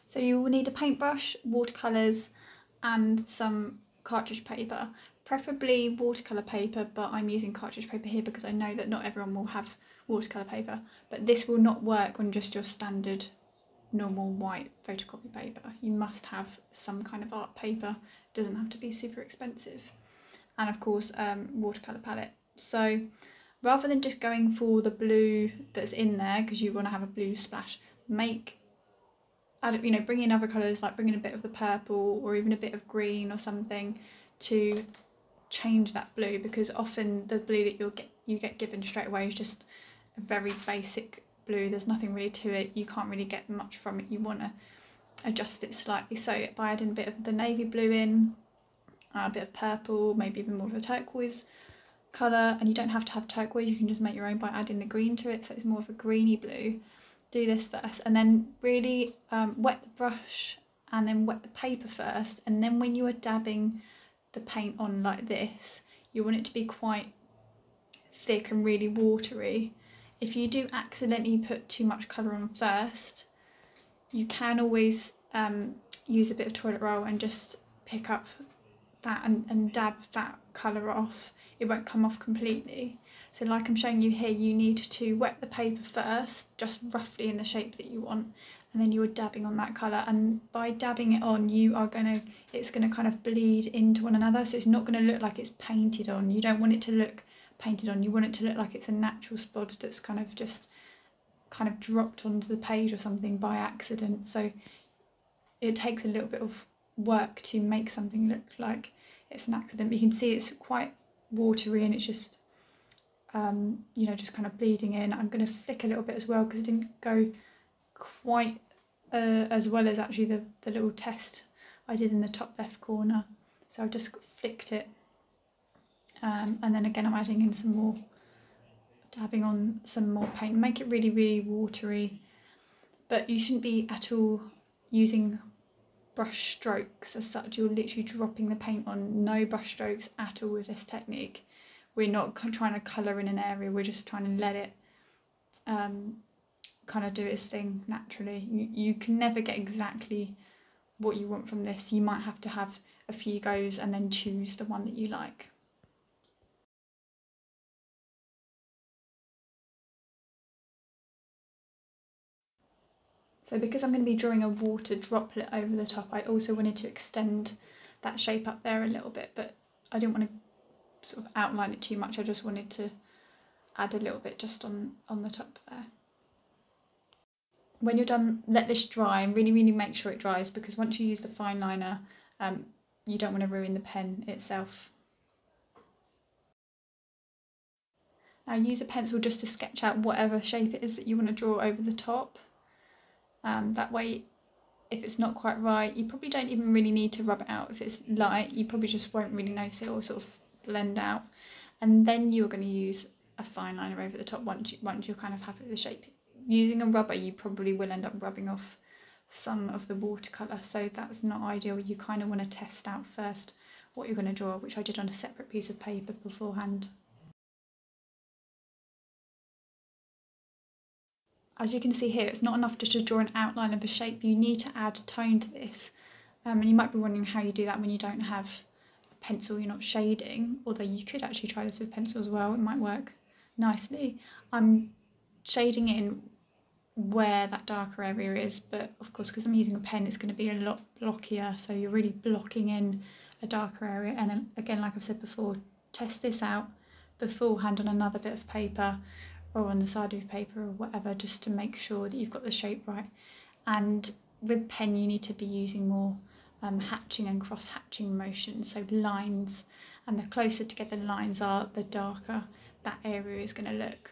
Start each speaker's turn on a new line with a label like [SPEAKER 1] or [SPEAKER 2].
[SPEAKER 1] So you will need a paintbrush, watercolours and some cartridge paper, preferably watercolour paper, but I'm using cartridge paper here because I know that not everyone will have watercolour paper, but this will not work on just your standard normal white photocopy paper. You must have some kind of art paper, it doesn't have to be super expensive, and of course watercolour palette. So rather than just going for the blue that's in there because you want to have a blue splash, bring in other colours, like bring in a bit of the purple or even a bit of green or something to change that blue, because often the blue that you get given straight away is just a very basic blue. There's nothing really to it, you can't really get much from it, you want to adjust it slightly. So by adding a bit of the navy blue in, a bit of purple, maybe even more of a turquoise colour, and you don't have to have turquoise, you can just make your own by adding the green to it, so it's more of a greeny blue. Do this first and then really wet the brush and then wet the paper first, and then when you are dabbing the paint on like this, you want it to be quite thick and really watery. If you do accidentally put too much colour on first, you can always use a bit of toilet roll and just pick up that and dab that colour off. It won't come off completely. So like I'm showing you here, you need to wet the paper first, just roughly in the shape that you want, and then you're dabbing on that colour, and by dabbing it on it's going to kind of bleed into one another, so it's not going to look like it's painted on. You don't want it to look painted on, you want it to look like it's a natural splodge that's kind of dropped onto the page or something by accident. So it takes a little bit of work to make something look like it's an accident, but you can see it's quite watery and it's just just kind of bleeding in. I'm going to flick a little bit as well because it didn't go quite as well as actually the little test I did in the top left corner, so I've just flicked it, and then again I'm adding in some more, dabbing on some more paint, make it really really watery, but you shouldn't be at all using brush strokes as such. You're literally dropping the paint on, no brush strokes at all with this technique. We're not trying to colour in an area, we're just trying to let it kind of do its thing naturally. You can never get exactly what you want from this. You might have to have a few goes and then choose the one that you like. So because I'm going to be drawing a water droplet over the top, I also wanted to extend that shape up there a little bit, but I didn't want to sort of outline it too much. I just wanted to add a little bit just on the top there. When you're done, let this dry and really really make sure it dries, because once you use the fine liner you don't want to ruin the pen itself. Now use a pencil just to sketch out whatever shape it is that you want to draw over the top. That way if it's not quite right, you probably don't even really need to rub it out. If it's light, you probably just won't really notice it or sort of blend out, and then you're going to use a fine liner over the top once you're kind of happy with the shape. Using a rubber, you probably will end up rubbing off some of the watercolour, so that's not ideal. You kind of want to test out first what you're going to draw, which I did on a separate piece of paper beforehand. As you can see here, it's not enough just to draw an outline of a shape, you need to add tone to this, and you might be wondering how you do that when you don't have pencil, you're not shading, although you could actually try this with pencil as well, it might work nicely. I'm shading in where that darker area is, but of course because I'm using a pen it's going to be a lot blockier, so you're really blocking in a darker area. And again, like I've said before, test this out beforehand on another bit of paper or on the side of your paper or whatever, just to make sure that you've got the shape right. And with pen you need to be using more hatching and cross-hatching motions, so lines, and the closer together lines are, the darker that area is going to look.